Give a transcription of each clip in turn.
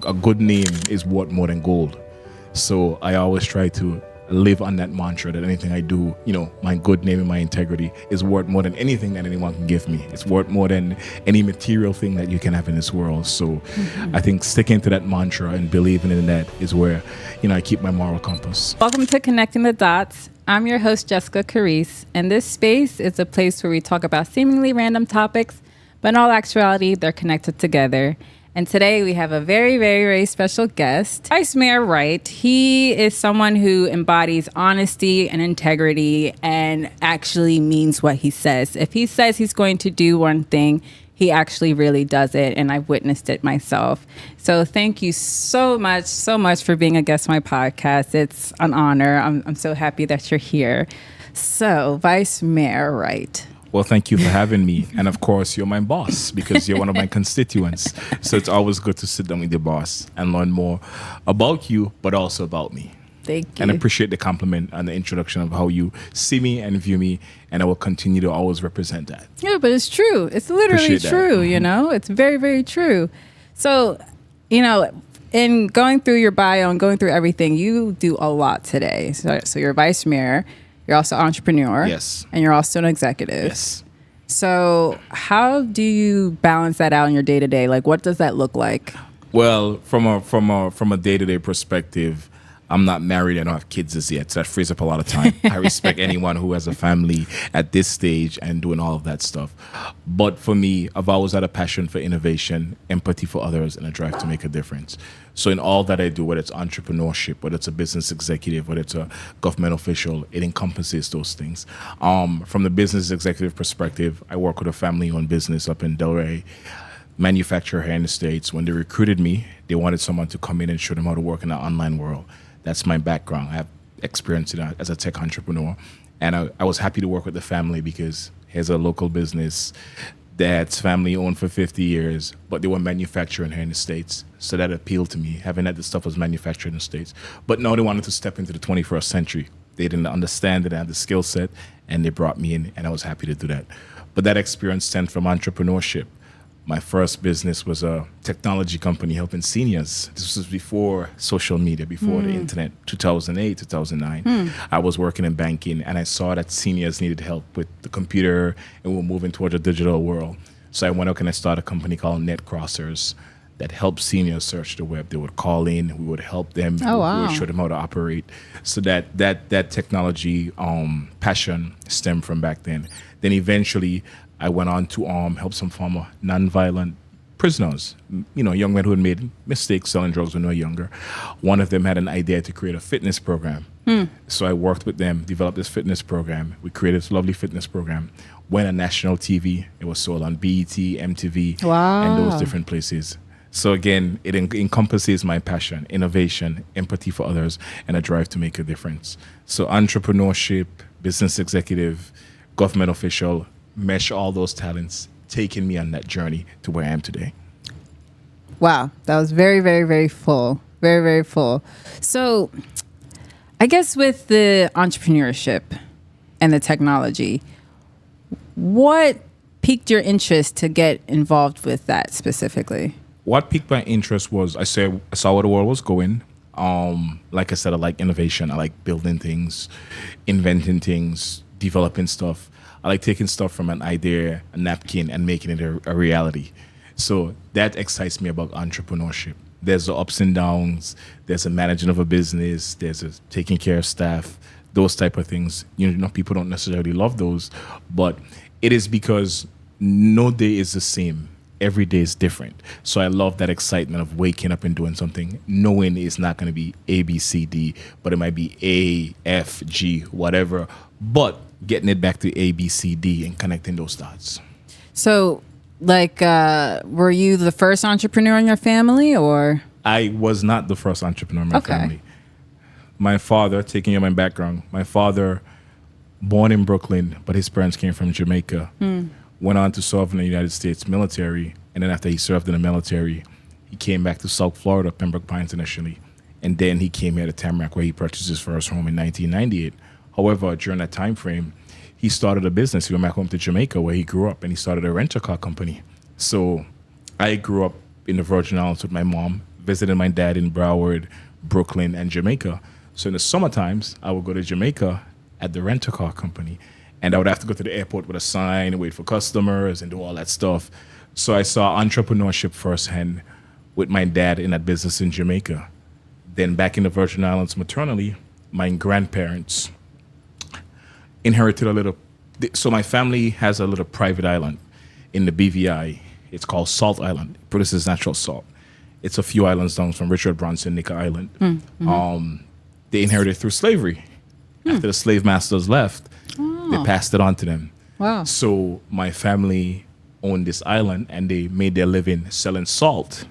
a good name is worth more than gold. So I always try to live on that mantra that anything I do, my good name and my integrity is worth more than anything that anyone can give me. It's worth more than any material thing that you can have in this world. So I think sticking to that mantra and believing in that is where, I keep my moral compass. Welcome to Connecting the Dots. I'm your host, Jessica Carice, and this space is a place where we talk about seemingly random topics, but in all actuality, they're connected together. And today we have a very, very, very special guest, Vice Mayor Wright. He is someone who embodies honesty and integrity and actually means what he says. If he says he's going to do one thing, he actually really does it, and I've witnessed it myself. So thank you so much for being a guest on my podcast. It's an honor. I'm so happy that you're here. So, Vice Mayor Wright. Well, thank you for having me. And of course, you're my boss because you're one of my constituents. So it's always good to sit down with your boss and learn more about you, but also about me. Thank you. And I appreciate the compliment and the introduction of how you see me and view me. And I will continue to always represent that. Yeah, but it's true. It's literally true, It's very, very true. So, in going through your bio and going through everything, you do a lot today. So you're vice mayor. You're also an entrepreneur. Yes. And you're also an executive. Yes. So how do you balance that out in your day-to-day? Like, what does that look like? Well, from a day-to-day perspective, I'm not married. I don't have kids as yet, so that frees up a lot of time. I respect anyone who has a family at this stage and doing all of that stuff. But for me, I've always had a passion for innovation, empathy for others, and a drive to make a difference. So in all that I do, whether it's entrepreneurship, whether it's a business executive, whether it's a government official, it encompasses those things. From the business executive perspective, I work with a family-owned business up in Delray, manufacturer here in the States. When they recruited me, they wanted someone to come in and show them how to work in the online world. That's my background. I have experience in as a tech entrepreneur. And I was happy to work with the family because here's a local business that's family owned for 50 years, but they were manufacturing here in the States. So that appealed to me, having that the stuff was manufactured in the States. But now they wanted to step into the 21st century. They didn't understand it, they had the skill set, and they brought me in, and I was happy to do that. But that experience stemmed from entrepreneurship. My first business was a technology company helping seniors. This was before social media, before the internet, 2008, 2009. I was working in banking, and I saw that seniors needed help with the computer, and we were moving towards a digital world. So I went out and I started a company called Net Crossers that helped seniors search the web. They would call in, we would help them, we would show them how to operate. So that technology passion stemmed from back then. Then eventually, I went on to help some former nonviolent prisoners, young men who had made mistakes selling drugs when they were younger. One of them had an idea to create a fitness program. So I worked with them, developed this fitness program. We created this lovely fitness program. Went on national TV. It was sold on BET, MTV, and those different places. So again, it encompasses my passion, innovation, empathy for others, and a drive to make a difference. So entrepreneurship, business executive, government official, mesh all those talents, taking me on that journey to where I am today. Wow, that was very, very, very full. Very, very full. So I guess with the entrepreneurship and the technology, what piqued your interest to get involved with that specifically? What piqued my interest was I saw where the world was going. Like I said, I like innovation. I like building things, inventing things, developing stuff. I like taking stuff from an idea, a napkin, and making it a reality. So that excites me about entrepreneurship. There's the ups and downs. There's the managing of a business. There's the taking care of staff, those type of things. People don't necessarily love those, but it is because no day is the same. Every day is different. So I love that excitement of waking up and doing something, knowing it's not going to be A, B, C, D, but it might be A, F, G, whatever. But getting it back to A, B, C, D and connecting those dots. So, were you the first entrepreneur in your family, or? I was not the first entrepreneur in my family. My father, taking you my background, my father, born in Brooklyn, but his parents came from Jamaica, went on to serve in the United States military, and then after he served in the military, he came back to South Florida, Pembroke Pines initially, and then he came here to Tamarack, where he purchased his first home in 1998. However, during that time frame, he started a business. He went back home to Jamaica, where he grew up, and he started a rental car company. So I grew up in the Virgin Islands with my mom visiting my dad in Broward, Brooklyn, and Jamaica. So in the summer times, I would go to Jamaica at the rental car company, and I would have to go to the airport with a sign and wait for customers and do all that stuff. So I saw entrepreneurship firsthand with my dad in that business in Jamaica. Then back in the Virgin Islands maternally, my grandparents inherited a little. So my family has a little private island in the BVI. It's called Salt Island. It produces natural salt. It's a few islands down from Richard Branson, Nika Island. They inherited through slavery. After the slave masters left, they passed it on to them. Wow. So my family owned this island, and they made their living selling salt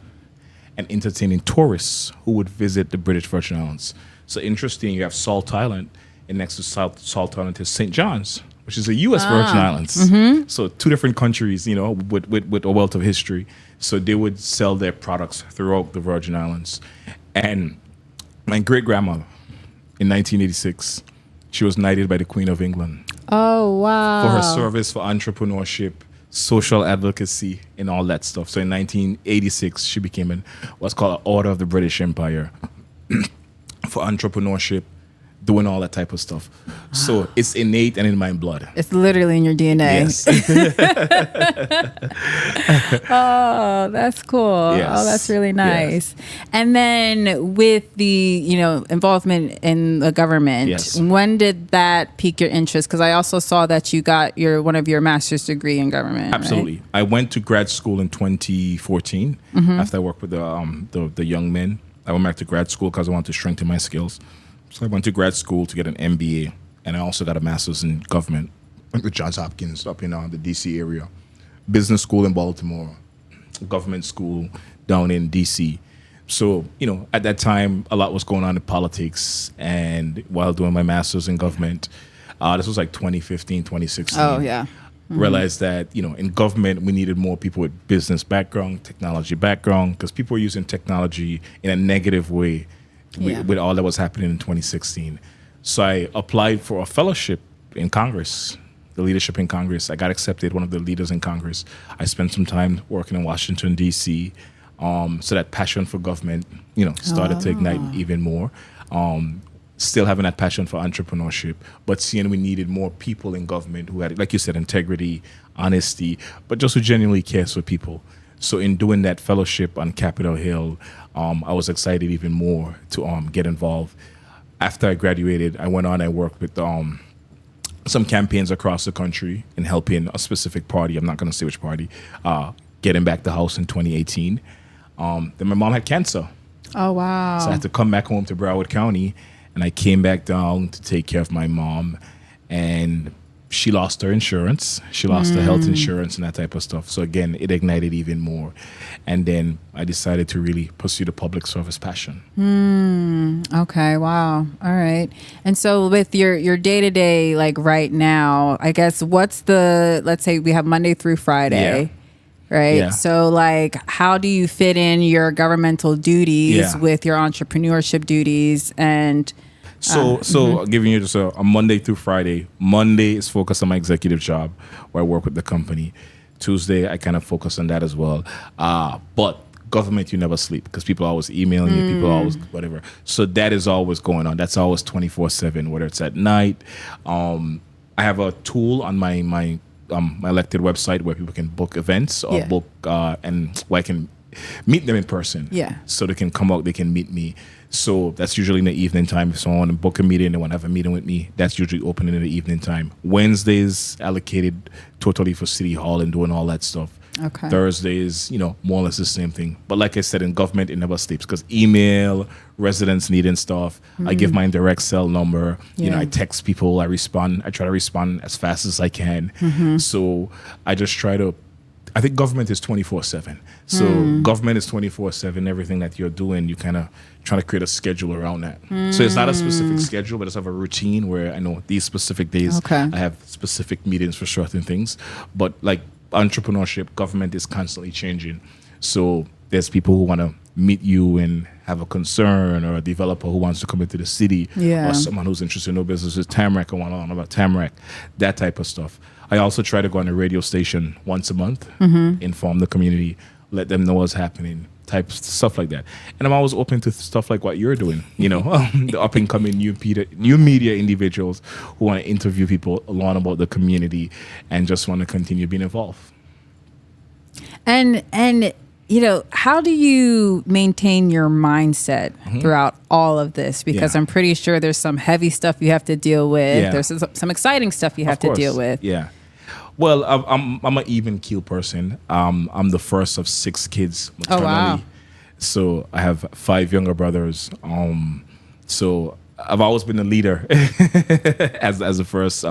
and entertaining tourists who would visit the British Virgin Islands. So interesting, you have Salt Island, and next to Salt Island is St. John's, which is the U.S. Virgin Islands. So two different countries, with a wealth of history. So they would sell their products throughout the Virgin Islands. And my great-grandmother, in 1986, she was knighted by the Queen of England. Oh, wow. For her service for entrepreneurship, social advocacy, and all that stuff. So in 1986, she became what's called an Order of the British Empire for entrepreneurship, doing all that type of stuff. So it's innate and in my blood. It's literally in your DNA. Yes. Oh, that's cool. Yes. Oh, that's really nice. Yes. And then with the, involvement in the government, yes. When did that pique your interest? Because I also saw that you got one of your master's degree in government. Absolutely. Right? I went to grad school in 2014 after I worked with the young men. I went back to grad school because I wanted to strengthen my skills. So I went to grad school to get an MBA, and I also got a master's in government with Johns Hopkins up in the DC area, business school in Baltimore, government school down in DC. So, at that time, a lot was going on in politics, and while doing my master's in government, this was like 2015, 2016. Oh, yeah. Realized that, in government, we needed more people with business background, technology background, because people were using technology in a negative way. With all that was happening in 2016. So I applied for a fellowship in Congress, the leadership in Congress. I got accepted, one of the leaders in Congress. I spent some time working in Washington, D.C. So that passion for government, started to ignite even more. Still having that passion for entrepreneurship, but seeing we needed more people in government who had, like you said, integrity, honesty, but just who genuinely cares for people. So in doing that fellowship on Capitol Hill, I was excited even more to get involved. After I graduated, I went on and worked with some campaigns across the country in helping a specific party, I'm not going to say which party, getting back the house in 2018. Then my mom had cancer. Oh, wow. So I had to come back home to Broward County, and I came back down to take care of my mom. And she lost her insurance. She lost her health insurance and that type of stuff. So again, it ignited even more. And then I decided to really pursue the public service passion. Okay. Wow. All right. And so with your day-to-day, like right now, I guess let's say we have Monday through Friday, right? Yeah. So like, how do you fit in your governmental duties with your entrepreneurship duties? And So giving you just a Monday through Friday. Monday is focused on my executive job where I work with the company. Tuesday, I kind of focus on that as well. But government, you never sleep because people are always emailing you, people are always whatever. So that is always going on. That's always 24/7, whether it's at night. I have a tool on my elected website where people can book events or book and where I can meet them in person. Yeah. So they can come out, they can meet me. So that's usually in the evening time. If someone want to book a meeting, they want to have a meeting with me, that's usually open in the evening time. Wednesdays allocated totally for City Hall and doing all that stuff. Okay. Thursdays, more or less the same thing. But like I said, in government, it never sleeps because email, residents needing stuff. I give my direct cell number. I text people, I respond. I try to respond as fast as I can. So I just try to, I think government is 24/7. So government is 24/7. Everything that you're doing, you kind of trying to create a schedule around that. So it's not a specific schedule, but it's have a routine where I know these specific days I have specific meetings for certain things. But like entrepreneurship, government is constantly changing. So there's people who want to meet you and have a concern, or a developer who wants to come into the city, or someone who's interested in no business with Tamarack and want to learn about Tamarack, that type of stuff. I also try to go on a radio station once a month, inform the community, let them know what's happening. types stuff like that. And I'm always open to stuff like what you're doing, the up and coming new media individuals who want to interview people, learn about the community, and just want to continue being involved. And how do you maintain your mindset throughout all of this? Because I'm pretty sure there's some heavy stuff you have to deal with. Yeah. There's some exciting stuff you have to deal with. Yeah. Well, I'm an even keel person. I'm the first of 6 kids maternally. Oh, wow. So I have 5 younger brothers. So I've always been a leader as the first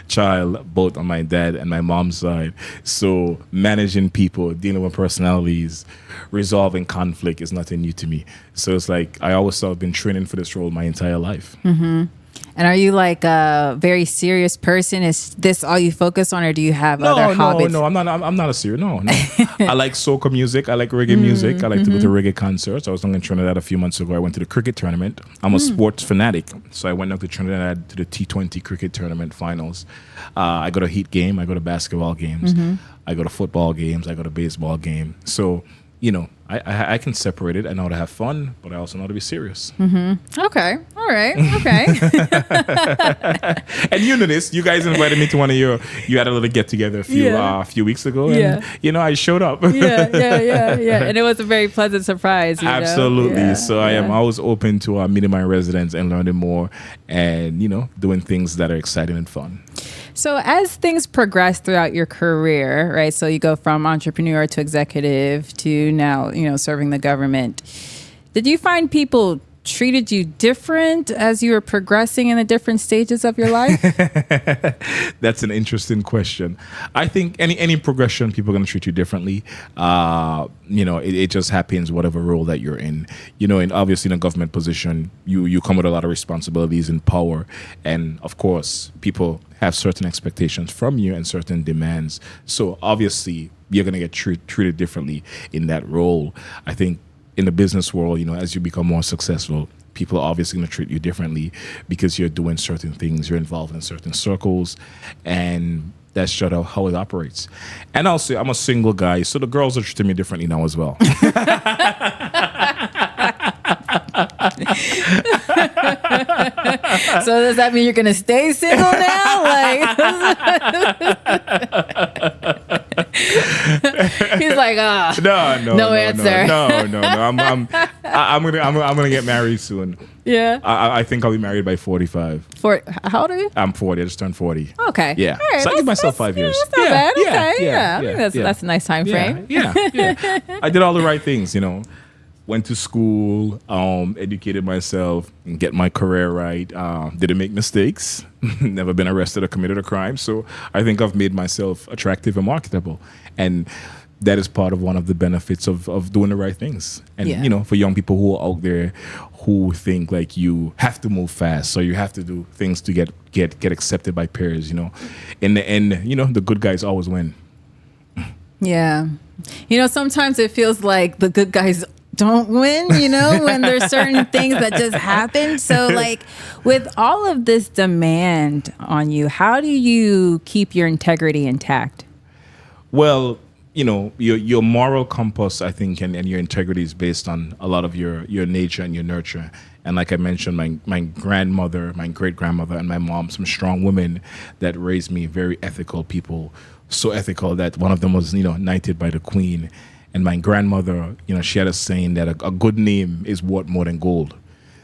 child, both on my dad and my mom's side. So managing people, dealing with personalities, resolving conflict is nothing new to me. So it's like I always have been training for this role my entire life. Mm-hmm. And are you like a very serious person? Is this all you focus on, or do you have other hobbies? No, I'm not a serious. No. I like soca music. I like reggae music. I like to go to reggae concerts. I was in Trinidad a few months ago. I went to the cricket tournament. I'm a sports fanatic, so I went up to Trinidad to the T20 cricket tournament finals. I go to Heat game. I go to basketball games. I go to football games. I go to baseball game. So, I can separate it. I know how to have fun, but I also know how to be serious. Okay. All right. Okay. And you know this. You guys invited me to one of you had a little get together a few weeks ago. And, I showed up. Yeah. And it was a very pleasant surprise. Absolutely. Yeah, so I am always open to meeting my residents and learning more and, doing things that are exciting and fun. So as things progress throughout your career, right? So you go from entrepreneur to executive to now, serving the government. Did you find people treated you different as you were progressing in the different stages of your life? That's an interesting question. I think any progression, people are going to treat you differently. It just happens whatever role that you're in. And obviously in a government position, you come with a lot of responsibilities and power. And of course, people have certain expectations from you and certain demands. So obviously, you're going to get treated differently in that role. I think in the business world, as you become more successful, people are obviously going to treat you differently because you're doing certain things, you're involved in certain circles, and that's just how it operates. And also, I'm a single guy, so the girls are treating me differently now as well. So does that mean you're going to stay single now? He's like, no answer. No. I'm gonna get married soon. Yeah. I think I'll be married by 45. How old are you? I'm 40. I just turned 40. Okay. Yeah. All right. So I give myself 5 years. That's not bad. Okay. Yeah. I think that's a nice time frame. Yeah. I did all the right things, Went to school, educated myself, and get my career right. Didn't make mistakes. Never been arrested or committed a crime. So I think I've made myself attractive and marketable. And that is part of one of the benefits of doing the right things. And, for young people who are out there who think like you have to move fast, so you have to do things to get accepted by peers, In the end, the good guys always win. Yeah. Sometimes it feels like the good guys don't win, when there's certain things that just happen. So like with all of this demand on you, how do you keep your integrity intact? Well, your moral compass, I think, and your integrity is based on a lot of your nature and your nurture. And like I mentioned, my grandmother, my great-grandmother, and my mom, some strong women that raised me, very ethical people, so ethical that one of them was, knighted by the Queen. And my grandmother, she had a saying that a good name is worth more than gold.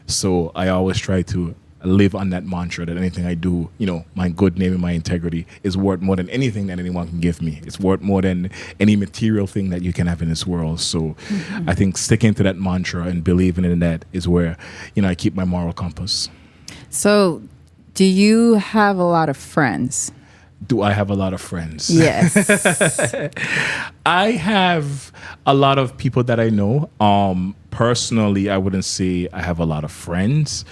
So I always try to live on that mantra that anything I do, my good name and my integrity is worth more than anything that anyone can give me. It's worth more than any material thing that you can have in this world. So I think sticking to that mantra and believing in that is where, I keep my moral compass. So do you have a lot of friends? Do I have a lot of friends? Yes. I have a lot of people that I know. Personally, I wouldn't say I have a lot of friends.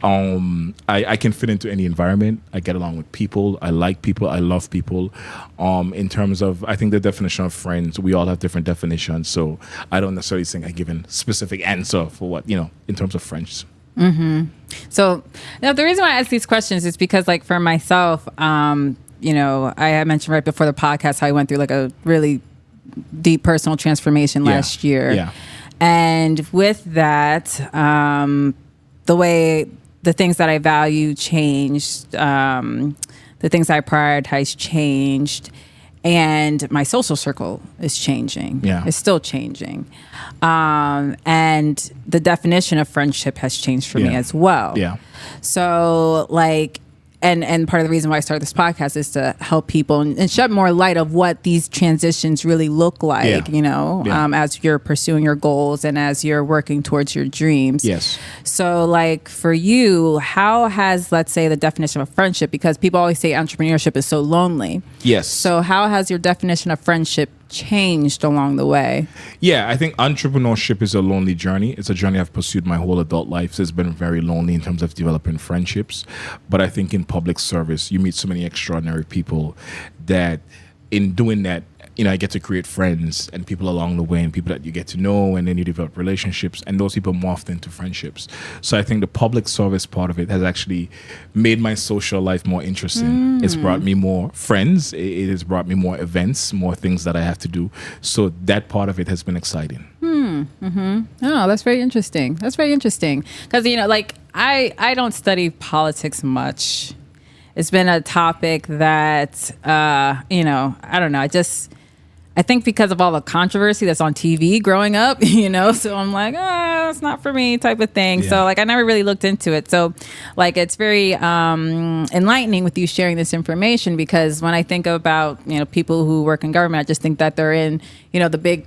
I can fit into any environment. I get along with people. I like people. I love people. In terms of, I think the definition of friends, we all have different definitions. So I don't necessarily think I give a specific answer for what, in terms of friends. Mm-hmm. So now the reason why I ask these questions is because like for myself, I had mentioned right before the podcast how I went through like a really deep personal transformation last year. Yeah. And with that, the things that I value changed, the things I prioritize changed, and my social circle is changing. Yeah. It's still changing. And the definition of friendship has changed for me as well. Yeah. So like, and part of the reason why I started this podcast is to help people and shed more light of what these transitions really look like, as you're pursuing your goals and as you're working towards your dreams. Yes. So like for you, how has, let's say, the definition of friendship, because people always say entrepreneurship is so lonely. Yes. So how has your definition of friendship changed along the way? Yeah, I think entrepreneurship is a lonely journey. It's a journey I've pursued my whole adult life. So it's been very lonely in terms of developing friendships. But I think in public service, you meet so many extraordinary people that in doing that, I get to create friends and people along the way and people that you get to know, and then you develop relationships, and those people morphed into friendships. So I think the public service part of it has actually made my social life more interesting. It's brought me more friends. It has brought me more events, more things that I have to do. So that part of it has been exciting. Oh, that's very interesting. That's very interesting. Because, I don't study politics much. It's been a topic that, I don't know. I think because of all the controversy that's on TV growing up, so I'm like, it's not for me type of thing. Yeah. So I never really looked into it. So it's very enlightening with you sharing this information, because when I think about, people who work in government, I just think that they're in, the big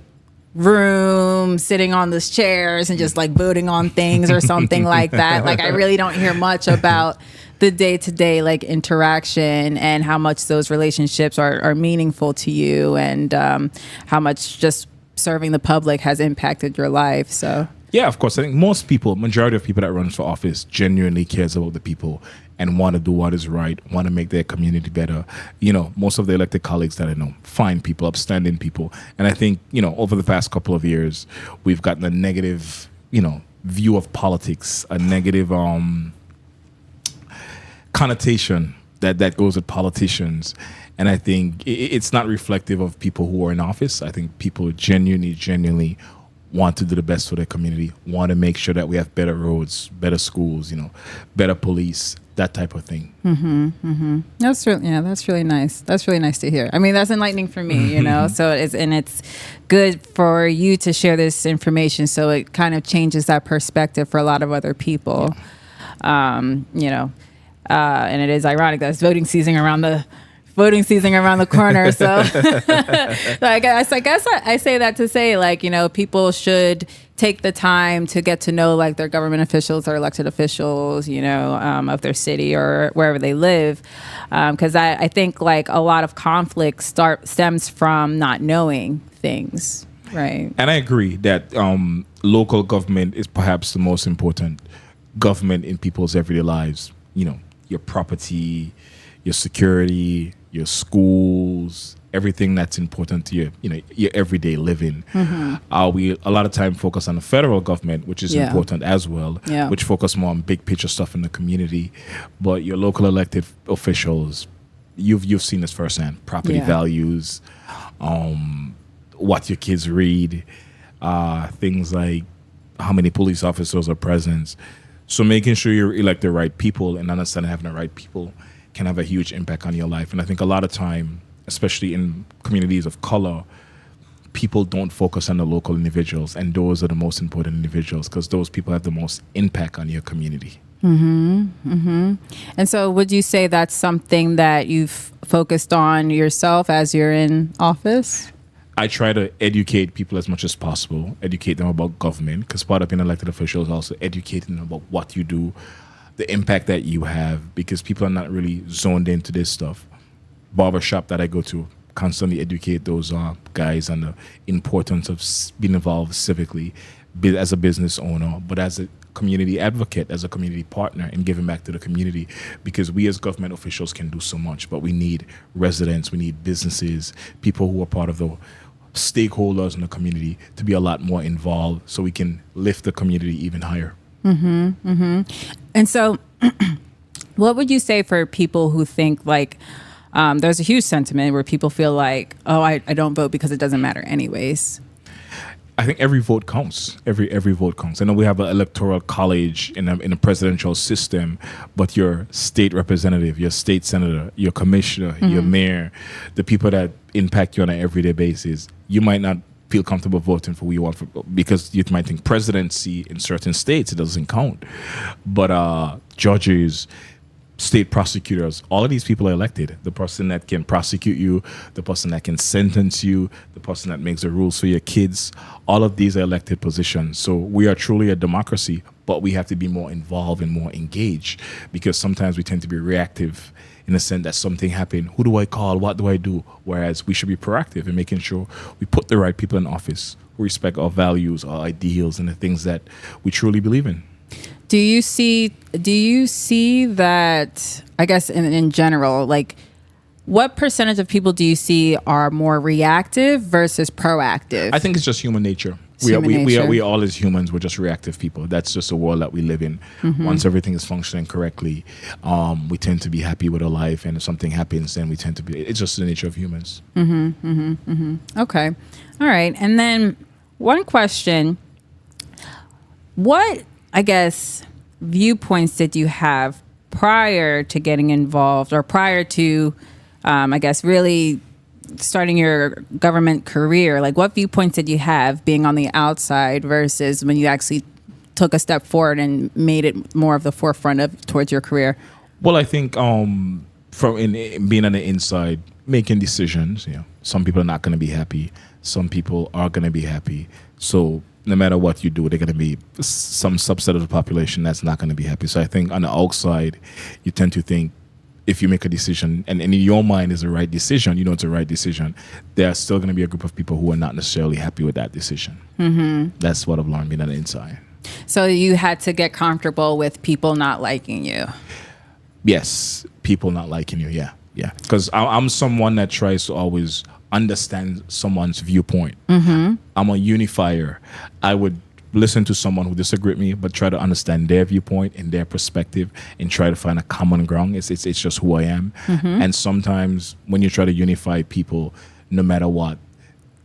room sitting on those chairs and just voting on things or something like that. I really don't hear much about the day-to-day interaction and how much those relationships are meaningful to you, and how much just serving the public has impacted your life. So yeah, of course. I think majority of people that run for office genuinely cares about the people and want to do what is right, want to make their community better. Most of the elected colleagues that I know, fine people, upstanding people. And I think, over the past couple of years, we've gotten a negative, view of politics, a negative connotation that goes with politicians. And I think it's not reflective of people who are in office. I think people genuinely want to do the best for their community, want to make sure that we have better roads, better schools, better police, that type of thing. That's really nice. That's really nice to hear. I mean, that's enlightening for me, so it's good for you to share this information. So it kind of changes that perspective for a lot of other people. And it is ironic that it's voting season around the corner. So I guess I say that to say, people should take the time to get to know their government officials or elected officials, of their city or wherever they live. Because I think a lot of conflict stems from not knowing things. Right. And I agree that local government is perhaps the most important government in people's everyday lives. Your property, your security, your schools, everything that's important to your everyday living. We a lot of time focus on the federal government, which is important as well, which focus more on big picture stuff in the community. But your local elected officials, you've seen this firsthand: property values, what your kids read, things like how many police officers are present. So making sure you elect the right people and understanding having the right people can have a huge impact on your life. And I think a lot of time, especially in communities of color, people don't focus on the local individuals, and those are the most important individuals because those people have the most impact on your community. And so would you say that's something that you've focused on yourself as you're in office? I try to educate people as much as possible, educate them about government, because part of being elected official is also educating them about what you do, the impact that you have, because people are not really zoned into this stuff. Barbershop that I go to, constantly educate those guys on the importance of being involved civically as a business owner, but as a community advocate, as a community partner, and giving back to the community, because we as government officials can do so much, but we need residents, we need businesses, people who are part of the stakeholders in the community to be a lot more involved so we can lift the community even higher. And so what would you say for people who think there's a huge sentiment where people feel like, oh, I don't vote because it doesn't matter anyways? I think every vote counts. Every vote counts. I know we have an electoral college in a presidential system, but your state representative, your state senator, your commissioner, your mayor, the people that impact you on an everyday basis, you might not feel comfortable voting for who you want for, because you might think presidency in certain states, it doesn't count. But judges, state prosecutors, all of these people are elected. The person that can prosecute you, the person that can sentence you, the person that makes the rules for your kids, all of these are elected positions. So we are truly a democracy, but we have to be more involved and more engaged, because sometimes we tend to be reactive in the sense that something happened. Who do I call? What do I do? Whereas we should be proactive in making sure we put the right people in office who respect our values, our ideals, and the things that we truly believe in. Do you see that, I guess in general, like what percentage of people do you see are more reactive versus proactive? I think it's just human nature. We all as humans, we're just reactive people. That's just the world that we live in. Once everything is functioning correctly, we tend to be happy with our life, and if something happens, then we tend to be, it's just the nature of humans. Okay. All right. And then one question, what, I guess, viewpoints did you have prior to getting involved, or prior to, I guess, really starting your government career? Like, what viewpoints did you have being on the outside versus when you actually took a step forward and made it more of the forefront of towards your career? Well, I think from being on the inside, making decisions, some people are not going to be happy. Some people are going to be happy. So no matter what you do, they're going to be some subset of the population that's not going to be happy. So I think on the outside, you tend to think if you make a decision and in your mind is the right decision, you know it's the right decision, there are still going to be a group of people who are not necessarily happy with that decision. That's what I've learned being on the inside. So you had to get comfortable with people not liking you. Yes, people not liking you, yeah. Because I'm someone that tries to always understand someone's viewpoint. I'm a unifier. I would listen to someone who disagree with me, but try to understand their viewpoint and their perspective and try to find a common ground. It's just who I am. And sometimes when you try to unify people, no matter what,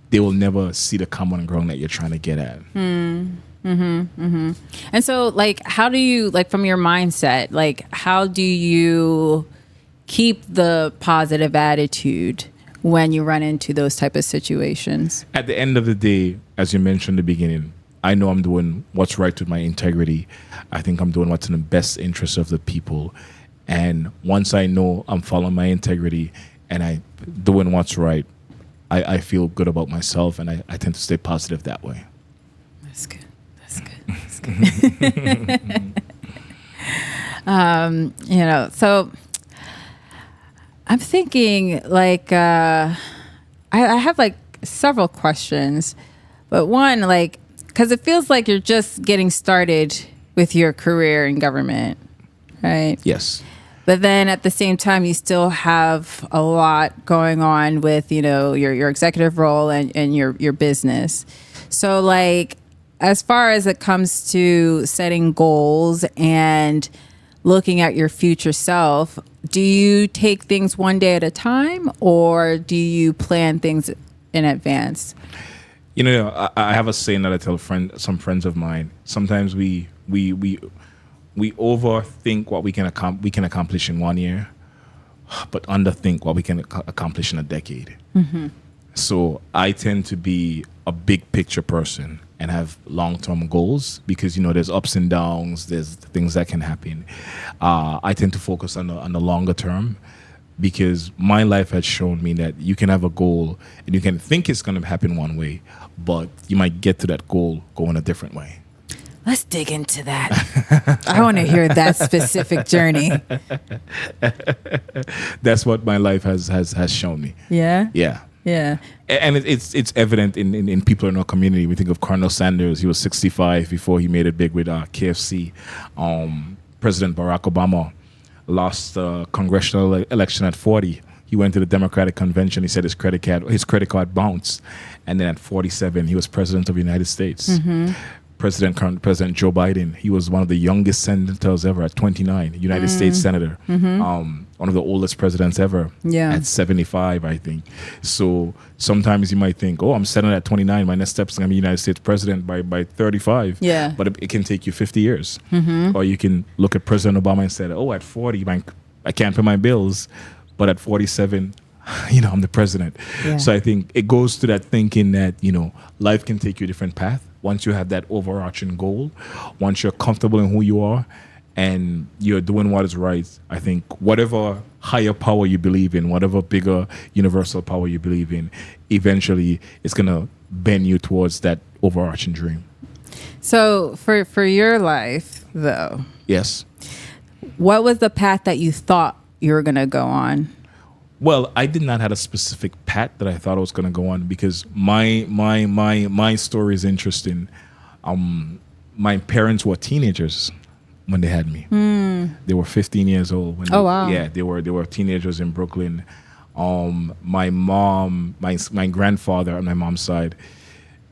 they will never see the common ground that you're trying to get at. And so, like, how do you, like, from your mindset, like, how do you keep the positive attitude when you run into those type of situations? At the end of the day, as you mentioned in the beginning, I know I'm doing what's right with my integrity. I think I'm doing what's in the best interest of the people. And once I know I'm following my integrity and I'm doing what's right, I feel good about myself, and I tend to stay positive that way. That's good. So I'm thinking, like, I have like several questions, but one, like, because it feels like you're just getting started with your career in government, right? Yes. But then at the same time, you still have a lot going on with, your executive role and your business. So, like, as far as it comes to setting goals and looking at your future self, do you take things one day at a time, or do you plan things in advance? I have a saying that I tell some friends of mine. Sometimes we overthink what we can accomplish in 1 year, but underthink what we can accomplish in a decade. So I tend to be a big picture person and have long-term goals, because there's ups and downs, there's things that can happen. I tend to focus on the longer term, because my life has shown me that you can have a goal and you can think it's going to happen one way, but you might get to that goal going a different way. Let's dig into that. I want to hear that specific journey. That's what my life has shown me. Yeah? Yeah. And it's evident in people in our community. We think of Colonel Sanders. He was 65 before he made it big with KFC. President Barack Obama lost the congressional election at 40. He went to the Democratic convention. He said his credit card bounced. And then at 47, he was president of the United States. current President Joe Biden. He was one of the youngest senators ever at 29, United States Senator. One of the oldest presidents ever at 75, I think. So sometimes you might think, oh, I'm senator at 29. My next step is going to be United States president by 35. Yeah. But it can take you 50 years. Or you can look at President Obama and say, oh, at 40, I can't pay my bills. But at 47, I'm the president. Yeah. So I think it goes to that thinking that, life can take you a different path. Once you have that overarching goal, once you're comfortable in who you are and you're doing what is right, I think whatever higher power you believe in, whatever bigger universal power you believe in, eventually it's going to bend you towards that overarching dream. So for your life, though, Yes. what was the path that you thought you were going to go on? Well, I did not have a specific path that I thought I was going to go on because my story is interesting. My parents were teenagers when they had me. They were 15 years old. Wow. Yeah, they were teenagers in Brooklyn. My mom, my grandfather on my mom's side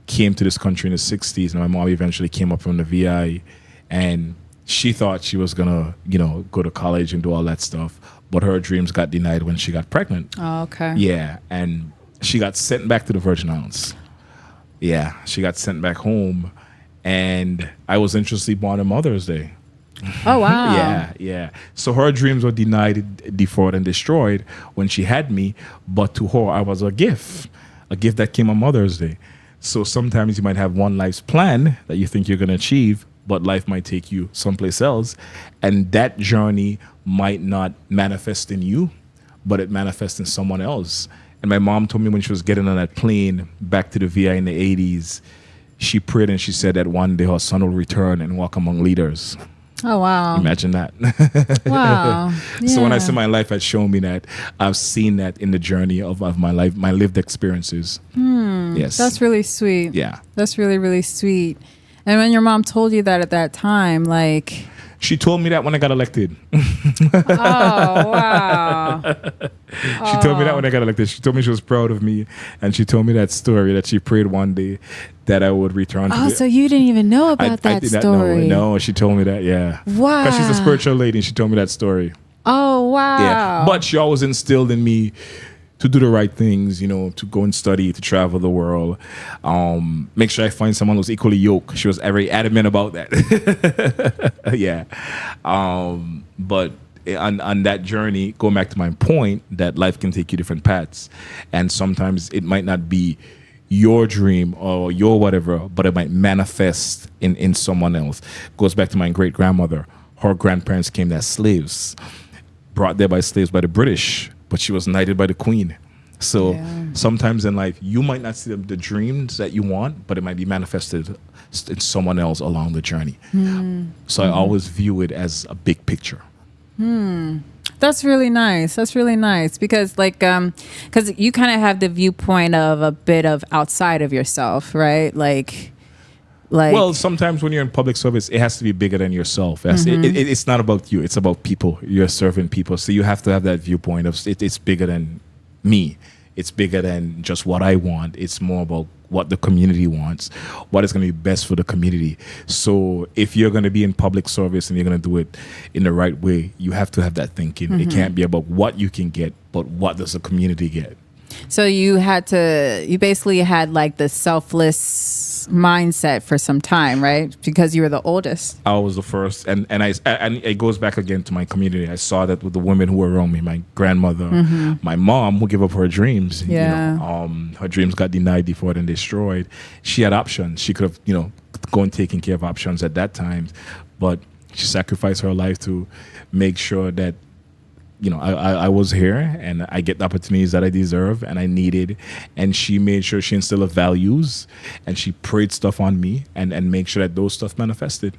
came to this country in the 60s, and my mom eventually came up from the VI, and she thought she was going to, go to college and do all that stuff. But her dreams got denied when she got pregnant. Oh, okay. Yeah, and she got sent back to the Virgin Islands. Yeah, she got sent back home, and I was interestingly born on Mother's Day. Oh, wow. Yeah. So her dreams were denied, defrauded, and destroyed when she had me, but to her, I was a gift that came on Mother's Day. So sometimes you might have one life's plan that you think you're going to achieve, but life might take you someplace else, and that journey might not manifest in you, but it manifests in someone else. And my mom told me when she was getting on that plane back to the VI in the 80s, she prayed and she said that one day her son will return and walk among leaders. Oh, wow. Imagine that. Wow. So when I Yeah. say my life has shown me that, I've seen that in the journey of my life, my lived experiences. Yes. That's really sweet. Yeah. That's really, really sweet. And when your mom told you that at that time, like... She told me that when I got elected. Oh, wow. She told me that when I got elected. She told me she was proud of me, and she told me that story that she prayed one day that I would return to Oh, so you didn't even know about I that did not story. know. No, she told me that, yeah. Wow. Because she's a spiritual lady, and she told me that story. Oh, wow. Yeah. But she always instilled in me to do the right things, to go and study, to travel the world, make sure I find someone who's equally yoked. She was very adamant about that. Yeah. But on that journey, going back to my point, that life can take you different paths. And sometimes it might not be your dream or your whatever, but it might manifest in someone else. Goes back to my great-grandmother. Her grandparents came as slaves, brought there by slaves by the British, but she was knighted by the Queen. So sometimes in life, you might not see the dreams that you want, but it might be manifested in someone else along the journey. So I always view it as a big picture. That's really nice. That's really nice because because you kind of have the viewpoint of a bit of outside of yourself, right? Like, Well, sometimes when you're in public service, it has to be bigger than yourself. It's not about you. It's about people. You're serving people. So you have to have that viewpoint of it's bigger than me. It's bigger than just what I want. It's more about what the community wants, what is going to be best for the community. So if you're going to be in public service and you're going to do it in the right way, you have to have that thinking. It can't be about what you can get, but what does the community get? So you basically had like the selfless mindset for some time, right? Because you were the oldest. I was the first, and it goes back again to my community. I saw that with the women who were around me, my grandmother, my mom, who gave up her dreams. Yeah. Her dreams got denied, defrauded, and destroyed. She had options. She could have, gone taking care of options at that time, but she sacrificed her life to make sure that I was here and I get the opportunities that I deserve and I needed. And she made sure she instilled values and she prayed stuff on me and make sure that those stuff manifested.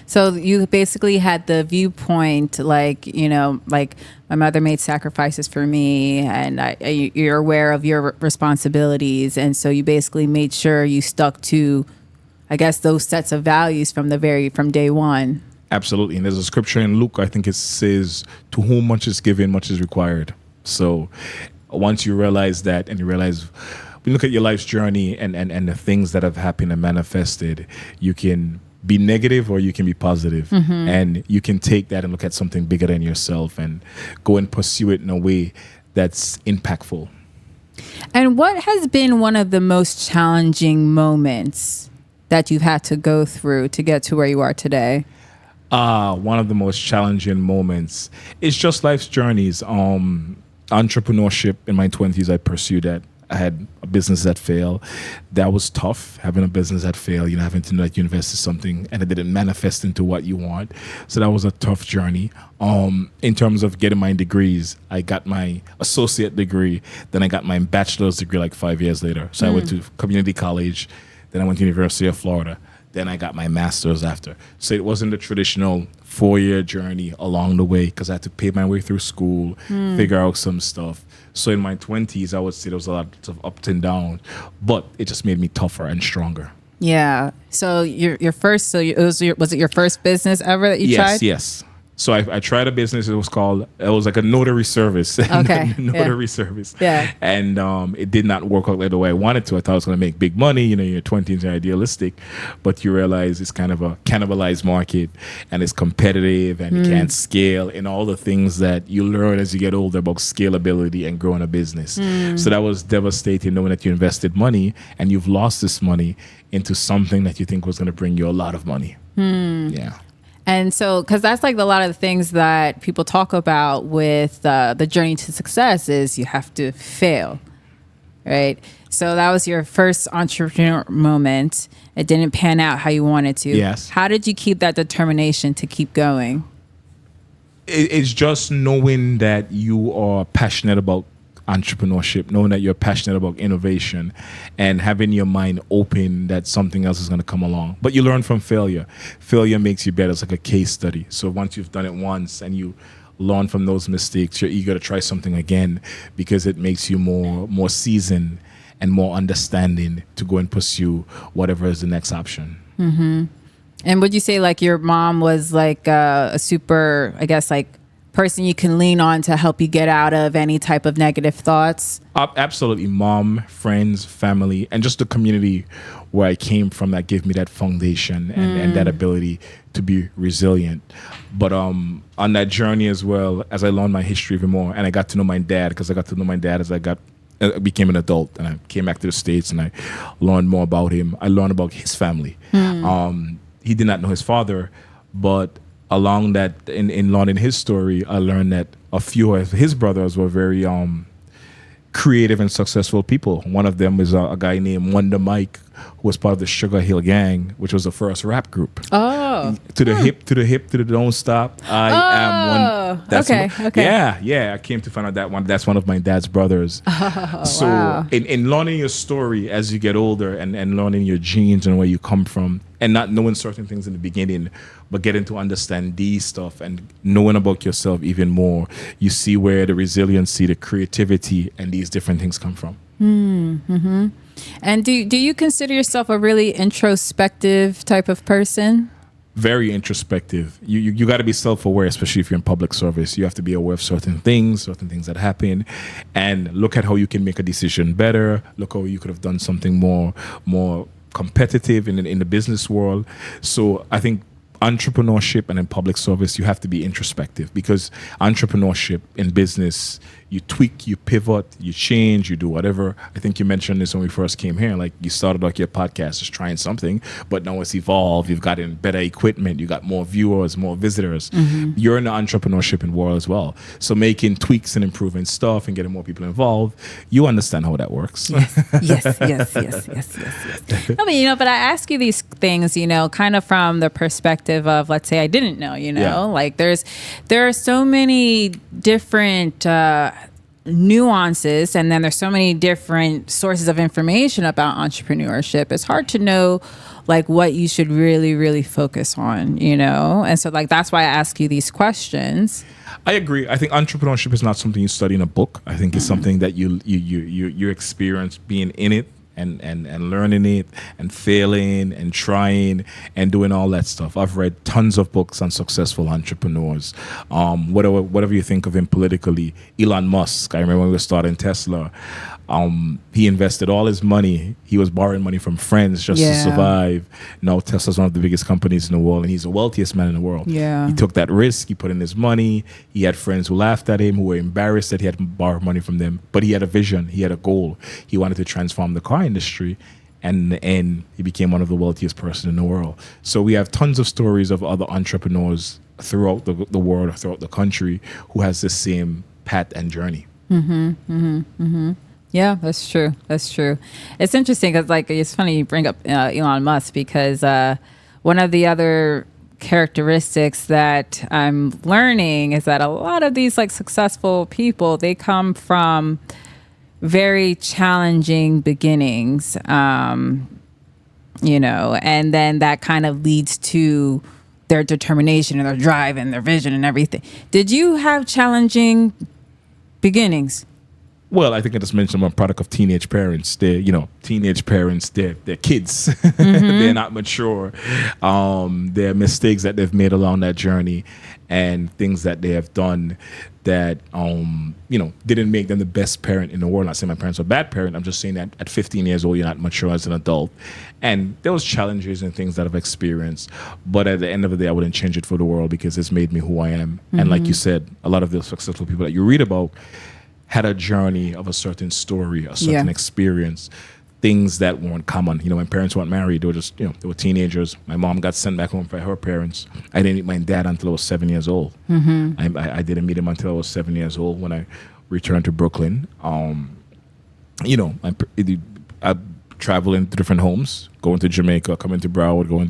So you basically had the viewpoint, like my mother made sacrifices for me and you're aware of your responsibilities. And so you basically made sure you stuck to, I guess, those sets of values from day one. Absolutely. And there's a scripture in Luke, I think it says, to whom much is given, much is required. So once you realize that and you realize when you look at your life's journey and the things that have happened and manifested, you can be negative or you can be positive. And you can take that and look at something bigger than yourself and go and pursue it in a way that's impactful. And what has been one of the most challenging moments that you've had to go through to get to where you are today? One of the most challenging moments is just life's journeys. Entrepreneurship in my 20s, I pursued that. I had a business that failed. That was tough, having a business that failed, having to know that you invested something and it didn't manifest into what you want. So that was a tough journey. In terms of getting my degrees, I got my associate degree, then I got my bachelor's degree like 5 years later. So I went to community college, then I went to University of Florida. Then I got my master's after. So it wasn't the traditional 4-year journey along the way because I had to pay my way through school, figure out some stuff. So in my 20s, I would say there was a lot of ups and downs, but it just made me tougher and stronger. Yeah. So was it your first business ever that you tried? Yes. So I tried a business. It was like a notary service. Okay. Notary service. Yeah. And it did not work out the way I wanted to. I thought I was going to make big money. You're 20s and idealistic, but you realize it's kind of a cannibalized market and it's competitive and you can't scale and all the things that you learn as you get older about scalability and growing a business. So that was devastating knowing that you invested money and you've lost this money into something that you think was going to bring you a lot of money. Yeah. And so, because that's like a lot of the things that people talk about with the journey to success is you have to fail, right? So that was your first entrepreneur moment. It didn't pan out how you wanted to. Yes. How did you keep that determination to keep going? It's just knowing that you are passionate about entrepreneurship, knowing that you're passionate about innovation and having your mind open that something else is going to come along. But you learn from failure. Failure makes you better. It's like a case study. So once you've done it once and you learn from those mistakes, you're eager to try something again because it makes you more seasoned and more understanding to go and pursue whatever is the next option. And would you say like your mom was like a super, I guess, like person you can lean on to help you get out of any type of negative thoughts? Absolutely. Mom, friends, family, and just the community where I came from that gave me that foundation and that ability to be resilient. But on that journey as well, as I learned my history even more, and I got to know my dad, because I got to know my dad as I became an adult and I came back to the States and I learned more about him. I learned about his family. He did not know his father, but along that, in learning his story, I learned that a few of his brothers were very creative and successful people. One of them is a guy named Wonder Mike, who was part of the Sugar Hill Gang, which was the first rap group. Oh. To the hip, to the don't stop. I am one. That's okay. Yeah. I came to find out that one. That's one of my dad's brothers. So wow. in learning your story as you get older and learning your genes and where you come from and not knowing certain things in the beginning, but getting to understand these stuff and knowing about yourself even more, you see where the resiliency, the creativity, and these different things come from. And do you consider yourself a really introspective type of person? Very introspective. You got to be self-aware, especially if you're in public service. You have to be aware of certain things that happen, and look at how you can make a decision better. Look how you could have done something more competitive in the business world. So I think entrepreneurship and in public service, you have to be introspective, because entrepreneurship in business, you tweak, you pivot, you change, you do whatever. I think you mentioned this when we first came here. Like, you started like your podcast just trying something, but now it's evolved. You've gotten better equipment. You got more viewers, more visitors. You're in the entrepreneurship world as well. So making tweaks and improving stuff and getting more people involved, you understand how that works. Yes. No, but I ask you these things, kind of from the perspective of, let's say I didn't know, like there are so many different nuances, and then there's so many different sources of information about entrepreneurship. It's hard to know like what you should really, really focus on, and so like that's why I ask you these questions. I agree. I think entrepreneurship is not something you study in a book. I think it's something that you experience being in it and learning it and failing and trying and doing all that stuff. I've read tons of books on successful entrepreneurs. Whatever you think of him politically, Elon Musk. I remember when we were starting Tesla. He invested all his money. He was borrowing money from friends just to survive. Now Tesla's one of the biggest companies in the world, and he's the wealthiest man in the world. Yeah. He took that risk. He put in his money. He had friends who laughed at him, who were embarrassed that he had borrowed money from them. But he had a vision. He had a goal. He wanted to transform the car industry. And in the end, he became one of the wealthiest person in the world. So we have tons of stories of other entrepreneurs throughout the world, throughout the country, who has the same path and journey. Yeah, that's true. That's true. It's interesting because, like, it's funny you bring up Elon Musk, because one of the other characteristics that I'm learning is that a lot of these, like, successful people, they come from very challenging beginnings, you know, and then that kind of leads to their determination and their drive and their vision and everything. Did you have challenging beginnings? Well, I think I just mentioned I'm a product of teenage parents. They're, teenage parents, they're kids. They're not mature. There are mistakes that they've made along that journey and things that they have done that, didn't make them the best parent in the world. I'm not saying my parents were a bad parent. I'm just saying that at 15 years old, you're not mature as an adult. And there was challenges and things that I've experienced. But at the end of the day, I wouldn't change it for the world because it's made me who I am. And like you said, a lot of the successful people that you read about had a journey of a certain story, a certain experience, things that weren't common. My parents weren't married. They were just, they were teenagers. My mom got sent back home by her parents. I didn't meet my dad until I was 7 years old. I didn't meet him until I was 7 years old when I returned to Brooklyn. I traveling to different homes, going to Jamaica, coming to Broward, going,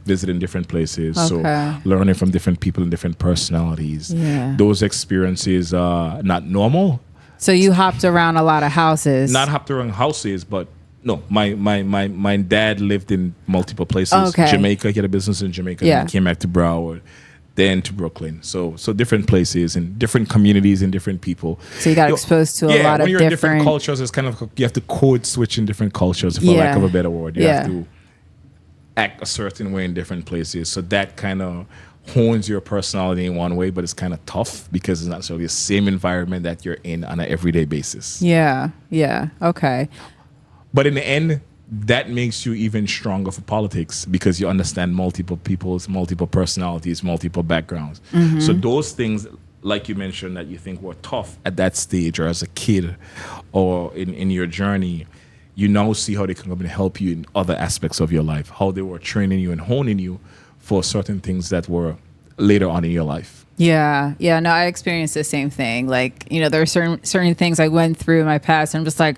visiting different places. Okay. So learning from different people and different personalities. Yeah. Those experiences are not normal. So you hopped around a lot of houses. Not hopped around houses, but no, my dad lived in multiple places. Okay. Jamaica, he had a business in Jamaica. Yeah. Then came back to Broward, then to Brooklyn. So different places and different communities and different people. So you got exposed to a lot of when you're in different cultures, it's kind of, you have to code switch in different cultures, for lack of a better word. You have to act a certain way in different places. So that kind of hones your personality in one way, but it's kind of tough because it's not necessarily the same environment that you're in on an everyday basis. Yeah. Okay. But in the end, that makes you even stronger for politics because you understand multiple people's multiple personalities, multiple backgrounds. So those things, like you mentioned, that you think were tough at that stage or as a kid or in your journey, you now see how they can come and help you in other aspects of your life, how they were training you and honing you for certain things that were later on in your life. Yeah. No, I experienced the same thing. Like, there are certain things I went through in my past, and I'm just like,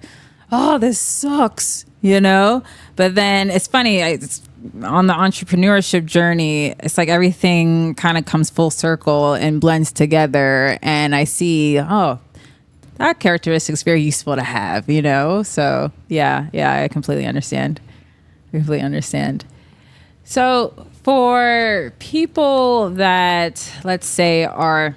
oh, this sucks, But then it's funny, on the entrepreneurship journey, it's like everything kind of comes full circle and blends together. And I see, that characteristic is very useful to have, So yeah, I completely understand. So for people that, let's say, are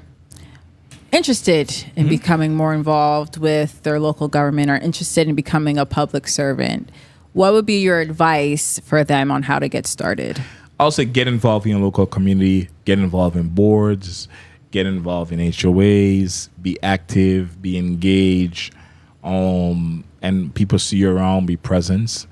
interested in becoming more involved with their local government or interested in becoming a public servant, what would be your advice for them on how to get started? I'll say get involved in your local community, get involved in boards, get involved in HOAs, be active, be engaged, and people see you around, be present.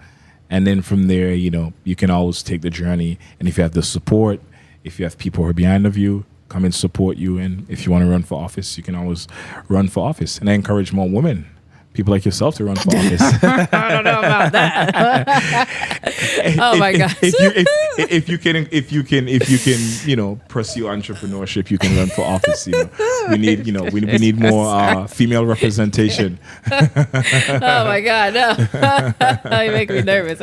And then from there, you can always take the journey. And if you have the support, if you have people who are behind of you, come and support you. And if you want to run for office, you can always run for office. And I encourage more women, people like yourself, to run for office. I don't know about that. Oh my gosh. If you can, pursue entrepreneurship, you can run for office. We need more female representation. Oh my God, no! You make me nervous.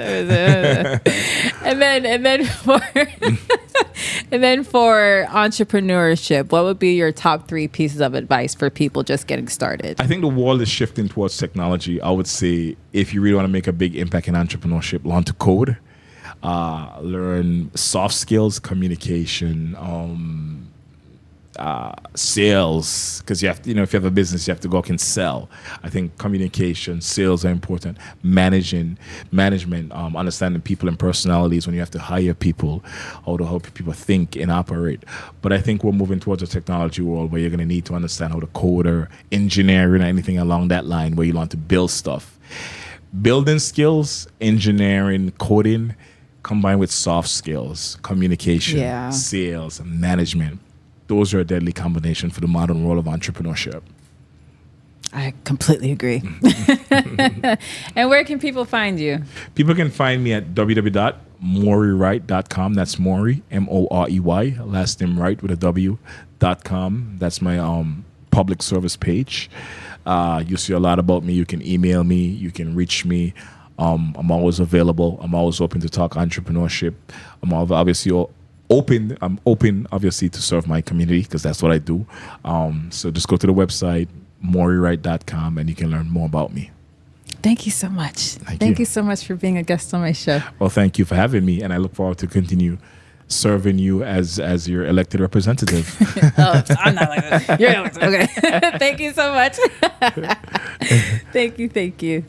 And then for entrepreneurship, what would be your top 3 pieces of advice for people just getting started? I think the world is shifting towards technology. I would say if you really want to make a big impact in entrepreneurship, learn to code, learn soft skills, communication, sales, because you have to, if you have a business, you have to go out and sell. I think communication, sales are important. Management, understanding people and personalities when you have to hire people, how to help people think and operate. But I think we're moving towards a technology world where you're going to need to understand how to code or engineering or anything along that line where you want to build stuff. Building skills, engineering, coding, combined with soft skills, communication, sales, management. Those are a deadly combination for the modern world of entrepreneurship. I completely agree. And where can people find you? People can find me at www.moreywright.com. That's Morey, Morey, last name Wright with a W.com. That's my public service page. You see a lot about me. You can email me. You can reach me. I'm always available. I'm always open to talk entrepreneurship. I'm obviously open. I'm open, obviously, to serve my community because that's what I do. So just go to the website, moreywright.com, and you can learn more about me. Thank you so much. Thank you so much for being a guest on my show. Well, thank you for having me, and I look forward to continue serving you as your elected representative. Oh, I'm not like that. You're elected. Okay. Thank you so much. Thank you.